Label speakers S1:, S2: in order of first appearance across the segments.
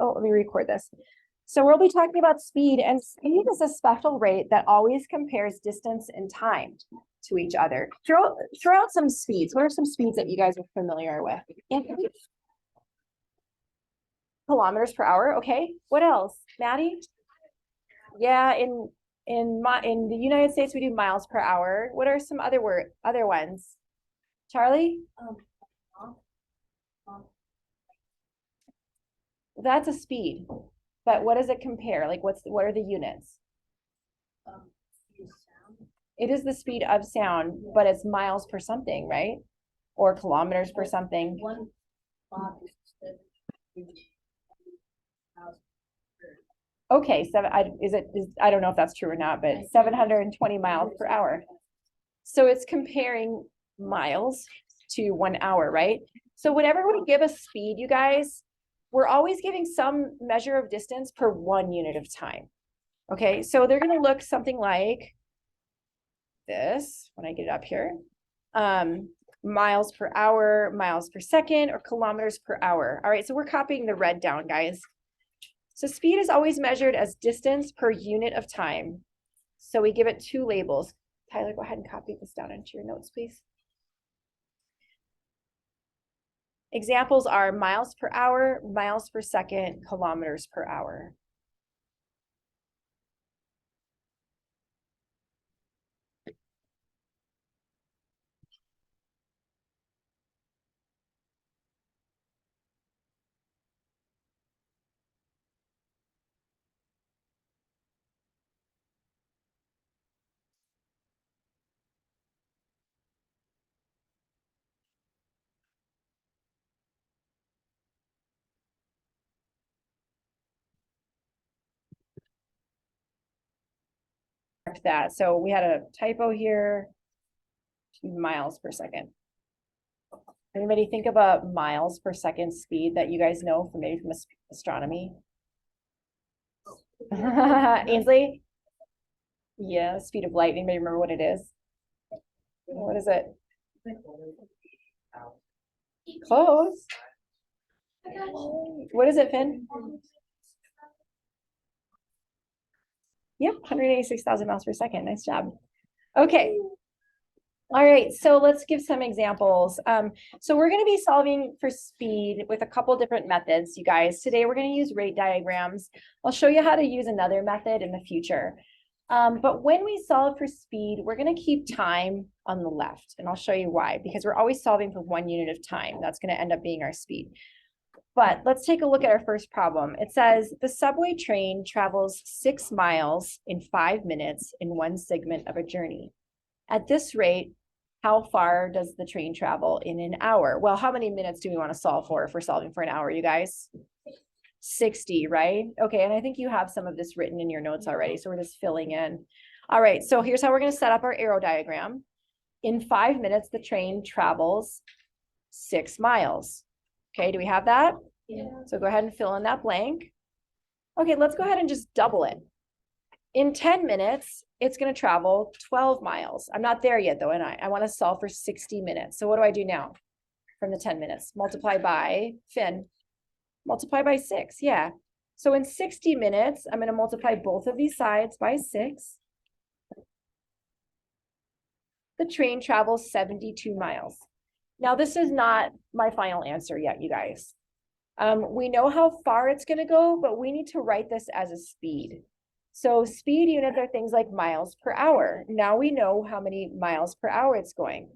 S1: Oh, let me record this. So we'll be talking about speed, and speed is a special rate that always compares distance and time to each other. Throw out some speeds. What are some speeds that you guys are familiar with? Kilometers per hour. Okay. What else? Maddie? Yeah, in the United States, we do miles per hour. What are some other ones? Charlie? That's a speed, but what does it compare? Like what are the units? It is the speed of sound, but it's miles per something, right? Or kilometers per something. Okay, I don't know if that's true or not, but 720 miles per hour. So it's comparing miles to 1 hour, right? So whenever we give a speed, you guys, we're always giving some measure of distance per 1 unit of time. Okay, so they're gonna look something like this when I get it up here. Miles per hour, miles per second, or kilometers per hour. All right, so we're copying the red down, guys. So speed is always measured as distance per unit of time. So we give it 2 labels. Tyler, go ahead and copy this down into your notes, please. Examples are miles per hour, miles per second, kilometers per hour. That. So we had a typo here, 2 miles per second. Anybody think of a miles per second speed that you guys know from maybe from astronomy? Ainsley? Yeah, speed of light. Anybody remember what it is? What is it? Close. What is it, Finn? Yep, 186,000 miles per second. Nice job. Okay. All right, so let's give some examples. So we're going to be solving for speed with a couple different methods, you guys. Today we're going to use rate diagrams. I'll show you how to use another method in the future. But when we solve for speed, we're going to keep time on the left, and I'll show you why, because we're always solving for 1 unit of time. That's going to end up being our speed. But let's take a look at our first problem. It says the subway train travels 6 miles in 5 minutes in 1 segment of a journey. At this rate, how far does the train travel in an hour? Well, how many minutes do we want to solve for if we're solving for an hour, you guys? 60, right? Okay, and I think you have some of this written in your notes already, so we're just filling in. All right, so here's how we're going to set up our arrow diagram. In 5 minutes, the train travels 6 miles. Okay, do we have that? Yeah. So go ahead and fill in that blank. Okay, let's go ahead and just double it. In 10 minutes, it's going to travel 12 miles. I'm not there yet, though, and I want to solve for 60 minutes. So what do I do now from the 10 minutes? Multiply by, Finn, multiply by 6. Yeah. So in 60 minutes, I'm going to multiply both of these sides by 6. The train travels 72 miles. Now, this is not my final answer yet, you guys. We know how far it's going to go, but we need to write this as a speed. So speed units are things like miles per hour. Now we know how many miles per hour it's going.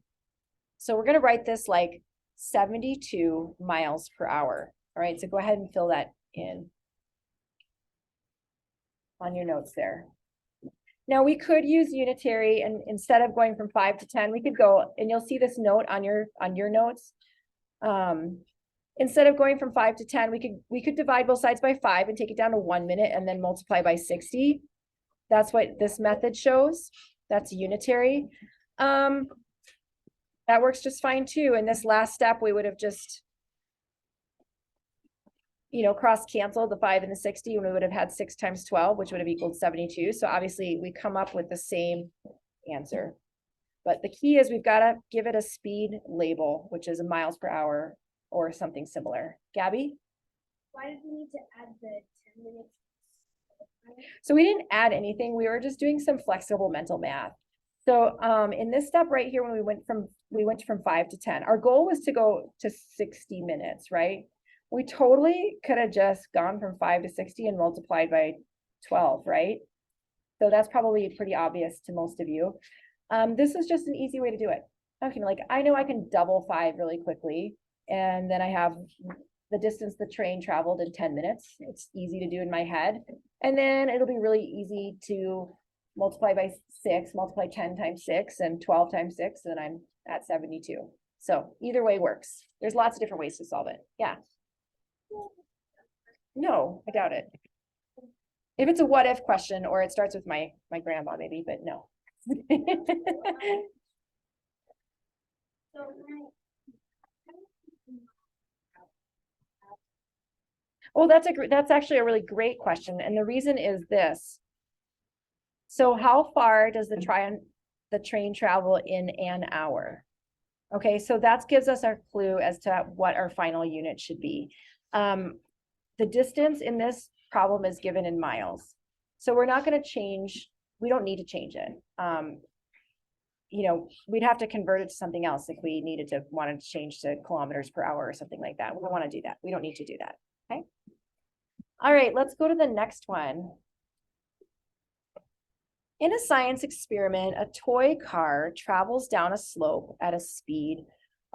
S1: So we're going to write this like 72 miles per hour. All right, so go ahead and fill that in on your notes there. Now we could use unitary, and instead of going from 5 to 10, we could go, and you'll see this note on your notes. Instead of going from 5 to 10, we could divide both sides by 5 and take it down to 1 minute and then multiply by 60. That's what this method shows. That's unitary. That works just fine too. In this last step, we would have just, cross canceled the 5 and the 60, and we would have had 6 times 12, which would have equaled 72. So obviously we come up with the same answer. But the key is we've got to give it a speed label, which is a miles per hour or something similar. Gabby?
S2: Why did we need to add the 10 minutes?
S1: So we didn't add anything. We were just doing some flexible mental math. So in this step right here, when we went from 5 to 10, our goal was to go to 60 minutes, right? We totally could have just gone from 5 to 60 and multiplied by 12, right? So that's probably pretty obvious to most of you. This is just an easy way to do it. Okay, like I know I can double 5 really quickly, and then I have the distance the train traveled in 10 minutes. It's easy to do in my head. And then it'll be really easy to multiply by 6, multiply 10 times 6 and 12 times 6, and then I'm at 72. So either way works. There's lots of different ways to solve it. Yeah. No, I doubt it. If it's a what if question or it starts with my grandma maybe, but no. Well, that's actually a really great question. And the reason is this. So how far does the train travel in an hour? Okay, so that gives us our clue as to what our final unit should be. The distance in this problem is given in miles. So we're not going to change, we don't need to change it. You know, we'd have to convert it to something else if we wanted to change to kilometers per hour or something like that. We don't want to do that. We don't need to do that. Okay. All right, let's go to the next one. In a science experiment, a toy car travels down a slope at a speed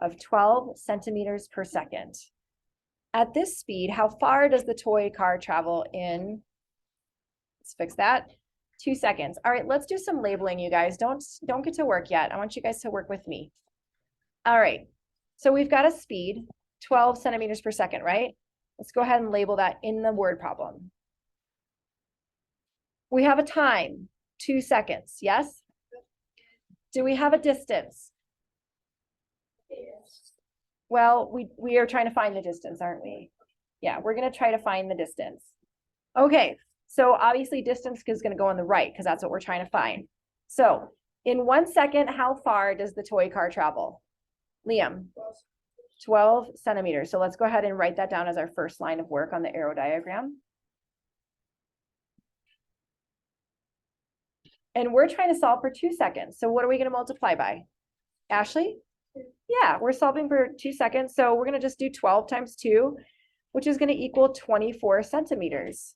S1: of 12 centimeters per second. At this speed, how far does the toy car travel in, let's fix that, 2 seconds. All right, let's do some labeling, you guys. Don't get to work yet. I want you guys to work with me. All right, so we've got a speed, 12 centimeters per second, right? Let's go ahead and label that in the word problem. We have a time, 2 seconds, yes? Do we have a distance?
S2: Yes.
S1: Well, we are trying to find the distance, aren't we? Yeah, we're going to try to find the distance. Okay, so obviously distance is going to go on the right because that's what we're trying to find. So in 1 second, how far does the toy car travel? Liam? 12 centimeters. So let's go ahead and write that down as our first line of work on the arrow diagram. And we're trying to solve for 2 seconds. So what are we going to multiply by? Ashley? Yeah, we're solving for 2 seconds. So we're going to just do 12 times 2, which is going to equal 24 centimeters.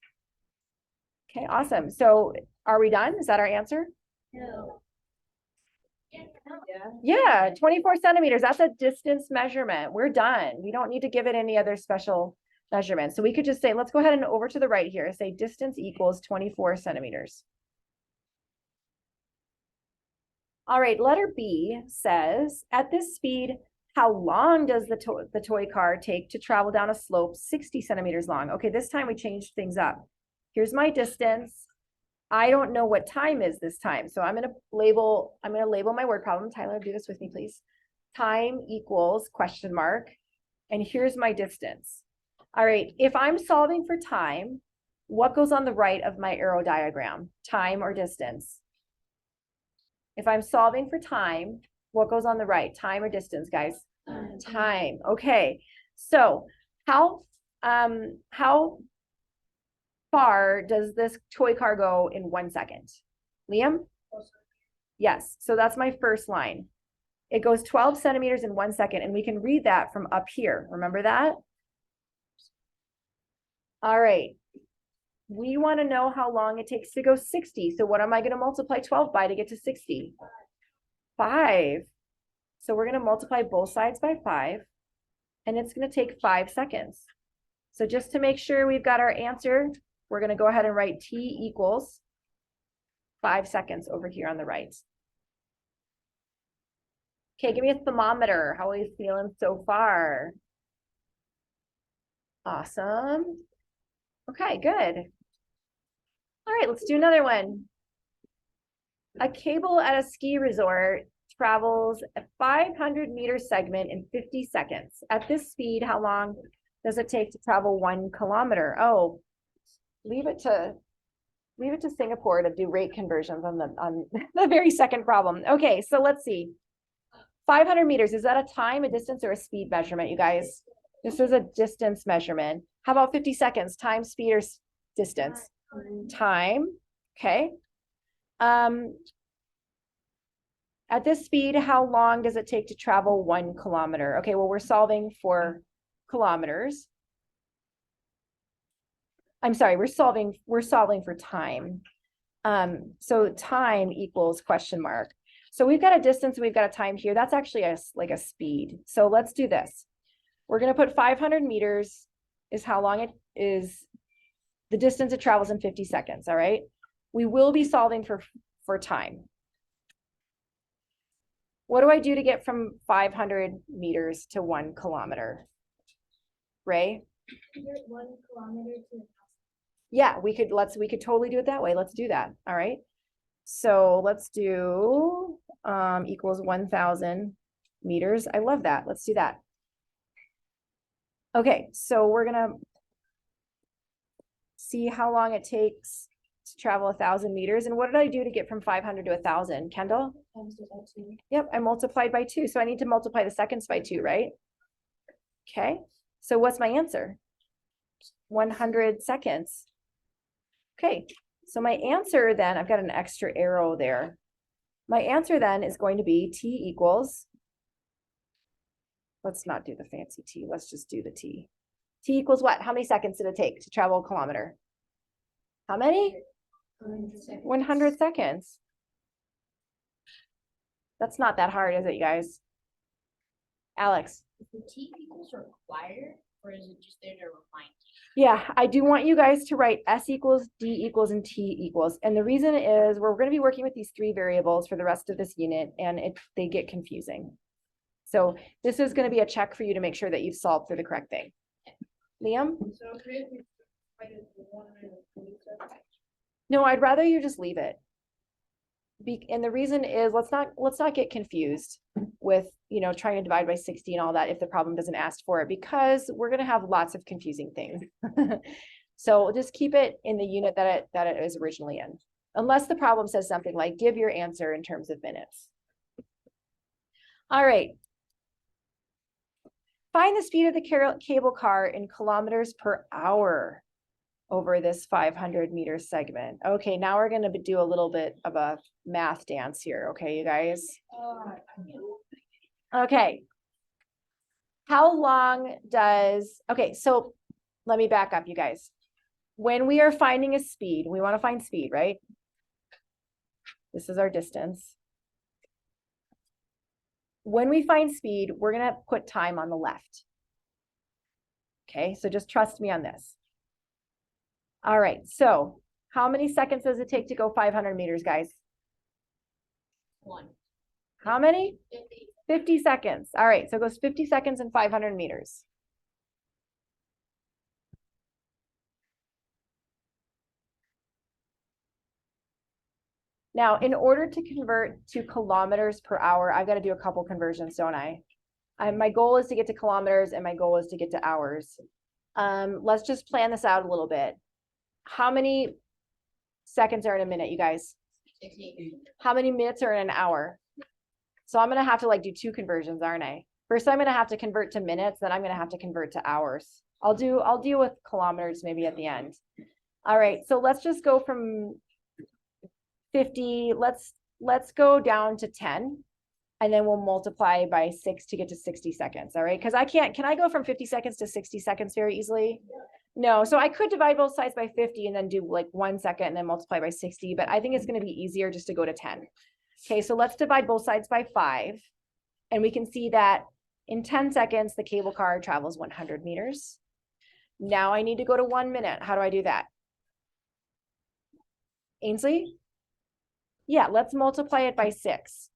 S1: Okay, awesome. So are we done? Is that our answer?
S2: No.
S1: Yeah, 24 centimeters. That's a distance measurement. We're done. We don't need to give it any other special measurement. So we could just say, let's go ahead and over to the right here, say distance equals 24 centimeters. All right, letter B says, at this speed, how long does the toy car take to travel down a slope 60 centimeters long? Okay, this time we changed things up. Here's my distance. I don't know what time is this time. So I'm gonna label my word problem. Tyler, do this with me, please. Time equals question mark. And here's my distance. All right, if I'm solving for time, what goes on the right of my arrow diagram? Time or distance? If I'm solving for time, what goes on the right? Time or distance, guys? Time. Okay. So how far does this toy car go in 1 second? Liam? Yes. So that's my first line. It goes 12 centimeters in 1 second, and we can read that from up here. Remember that? All right. We want to know how long it takes to go 60. So what am I going to multiply 12 by to get to 60? 5. So we're going to multiply both sides by 5, and it's going to take 5 seconds. So just to make sure we've got our answer, we're going to go ahead and write T equals 5 seconds over here on the right. Okay, give me a thermometer. How are you feeling so far? Awesome. Okay, good. All right, let's do another one. A cable at a ski resort travels a 500-meter segment in 50 seconds. At this speed, how long does it take to travel 1 kilometer? Oh, leave it to Singapore to do rate conversions on the very second problem. Okay, so let's see. 500 meters, is that a time, a distance, or a speed measurement, you guys? This is a distance measurement. How about 50 seconds? Time, speed, or distance? Time, okay. At this speed, how long does it take to travel 1 kilometer? Okay, well, we're solving for kilometers. I'm sorry, we're solving for time. So time equals question mark. So we've got a distance and we've got a time here. That's actually like a speed. So let's do this. We're going to put 500 meters is how long it is, the distance it travels in 50 seconds. All right. We will be solving for time. What do I do to get from 500 meters to 1 kilometer? Ray?
S2: 1 kilometer to
S1: Yeah, we could totally do it that way. Let's do that. All right. So let's do equals 1,000 meters. I love that. Let's do that. Okay, so we're gonna see how long it takes to travel 1,000 meters. And what did I do to get from 500 to 1,000? Kendall? Yep, I multiplied by 2. So I need to multiply the seconds by 2, right? Okay, so what's my answer? 100 seconds. Okay, so my answer then, I've got an extra arrow there. My answer then is going to be T equals, let's not do the fancy T, let's just do the T. T equals what? How many seconds did it take to travel a kilometer? How many? 100 seconds. That's not that hard, is it, you guys? Alex?
S3: Is the T equals required, or is it just there to remind you?
S1: Yeah, I do want you guys to write S equals, D equals, and T equals. And the reason is we're going to be working with these 3 variables for the rest of this unit, and they get confusing. So this is going to be a check for you to make sure that you've solved for the correct thing. Liam? No, I'd rather you just leave it. And the reason is let's not get confused with, you know, trying to divide by 60 and all that if the problem doesn't ask for it, because we're going to have lots of confusing things. So just keep it in the unit that it is originally in, unless the problem says something like give your answer in terms of minutes. All right. Find the speed of the cable car in kilometers per hour over this 500 meter segment. Okay, now we're going to do a little bit of a math dance here. Okay, you guys. Okay. How long does, okay, so let me back up, you guys. When we are finding a speed, we want to find speed, right? This is our distance. When we find speed, we're going to put time on the left. Okay, so just trust me on this. All right, so how many seconds does it take to go 500 meters, guys?
S3: 1.
S1: How many?
S3: 50.
S1: 50 seconds. All right, so it goes 50 seconds and 500 meters. Now, in order to convert to kilometers per hour, I've got to do a couple conversions, don't I? My goal is to get to kilometers and my goal is to get to hours. Let's just plan this out a little bit. How many seconds are in a minute, you guys?
S3: 60.
S1: How many minutes are in an hour? So I'm going to have to like do 2 conversions, aren't I? First, I'm going to have to convert to minutes, then I'm going to have to convert to hours. I'll deal with kilometers maybe at the end. All right, so let's just go from 50, let's go down to 10, and then we'll multiply by 6 to get to 60 seconds. All right, because can I go from 50 seconds to 60 seconds very easily? No, so I could divide both sides by 50 and then do like 1 second and then multiply by 60, but I think it's going to be easier just to go to 10. Okay, so let's divide both sides by 5, and we can see that in 10 seconds, the cable car travels 100 meters. Now I need to go to 1 minute. How do I do that? Ainsley? Yeah, let's multiply it by 6.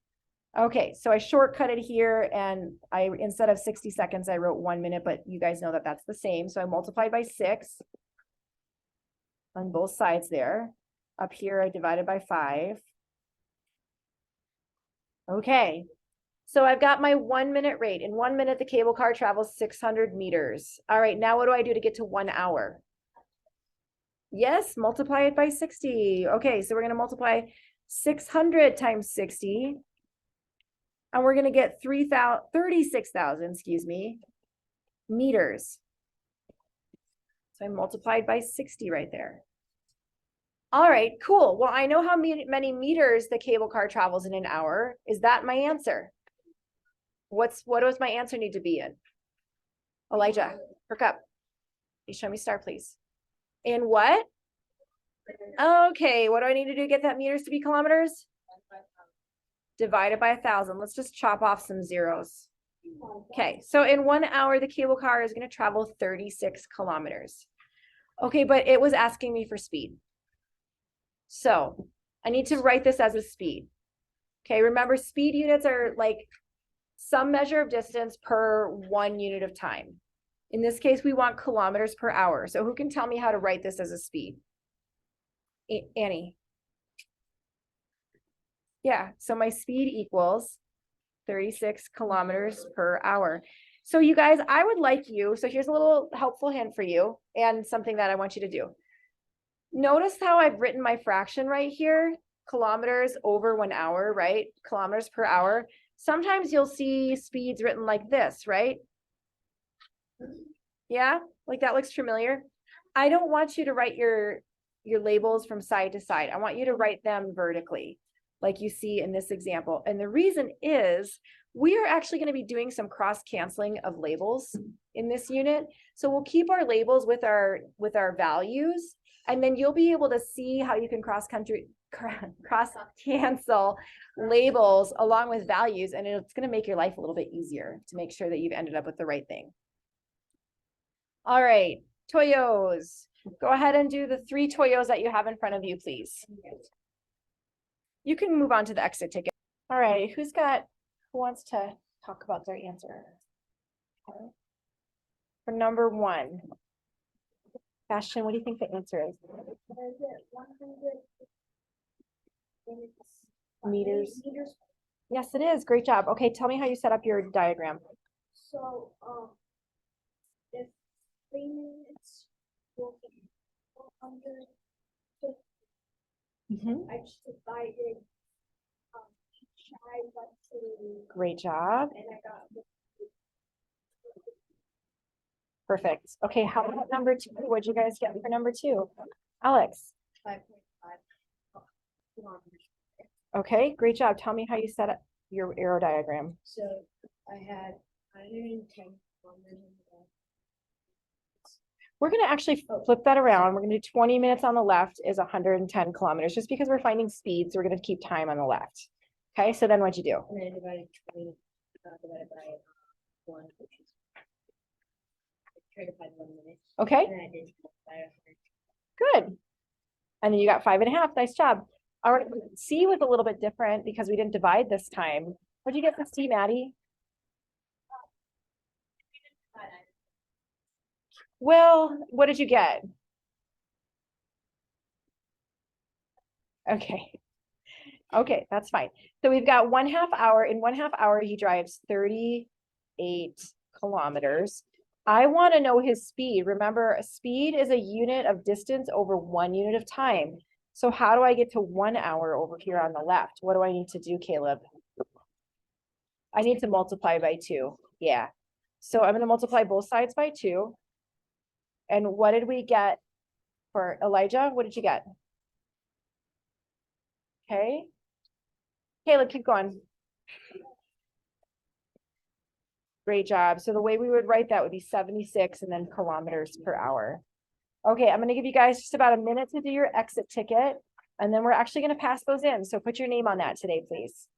S1: Okay, so I shortcutted here, and instead of 60 seconds, I wrote 1 minute, but you guys know that that's the same. So I multiplied by 6 on both sides there. Up here, I divided by 5. Okay, so I've got my 1 minute rate. In 1 minute, the cable car travels 600 meters. All right, now what do I do to get to 1 hour? Yes, multiply it by 60. Okay, so we're going to multiply 600 times 60. And we're going to get 36,000, excuse me, meters. So I multiplied by 60 right there. All right, cool. Well, I know how many meters the cable car travels in an hour. Is that my answer? What does my answer need to be in? Elijah, perk up. You show me star, please. In what? Okay, what do I need to do to get that meters to be kilometers? Divided by 1,000. Let's just chop off some zeros. Okay, so in 1 hour, the cable car is going to travel 36 kilometers. Okay, but it was asking me for speed. So I need to write this as a speed. Okay, remember speed units are like some measure of distance per 1 unit of time. In this case, we want kilometers per hour. So who can tell me how to write this as a speed? Annie. Yeah, so my speed equals 36 kilometers per hour. So you guys, I would like you, so here's a little helpful hint for you and something that I want you to do. Notice how I've written my fraction right here, kilometers over 1 hour, right? Kilometers per hour. Sometimes you'll see speeds written like this, right? Yeah, like that looks familiar. I don't want you to write your labels from side to side. I want you to write them vertically, like you see in this example. And the reason is we are actually going to be doing some cross canceling of labels in this unit. So we'll keep our labels with our values, and then you'll be able to see how you can cross cancel labels along with values, and it's going to make your life a little bit easier to make sure that you've ended up with the right thing. All right, Toyos. Go ahead and do the 3 Toyos that you have in front of you, please. You can move on to the exit ticket. All right, who wants to talk about their answer? Okay. For number 1. Bastion, what do you think the answer is? Meters. Yes, it is. Great job. Okay, tell me how you set up your diagram.
S2: So, if 3 minutes will be 450, I just divided each side by 2.
S1: Great job.
S2: And I got
S1: Perfect. Okay, how about number 2? What'd you guys get for number 2? Alex.
S3: 5.5 kilometers.
S1: Okay, great job. Tell me how you set up your arrow diagram.
S3: So I had 110 kilometers.
S1: We're going to actually flip that around. We're going to do 20 minutes on the left is 110 kilometers, just because we're finding speed. So we're going to keep time on the left. Okay, so then what'd you do?
S3: And then divided 20 divided by 1, which is try to find 1 minute.
S1: Okay,
S3: And I did by 100.
S1: good. And then you got 5.5. Nice job. All right, C was a little bit different because we didn't divide this time. What'd you get for C, Maddie? Well, what did you get? Okay. Okay, that's fine. So we've got 1/2 hour. In 1/2 hour, he drives 38 kilometers. I want to know his speed. Remember, speed is a unit of distance over 1 unit of time. So how do I get to 1 hour over here on the left? What do I need to do, Caleb? I need to multiply by 2. Yeah. So I'm going to multiply both sides by 2. And what did we get for Elijah? What did you get? Okay. Caleb, keep going. Great job. So the way we would write that would be 76 and then kilometers per hour. Okay, I'm going to give you guys just about a minute to do your exit ticket, and then we're actually going to pass those in. So put your name on that today, please.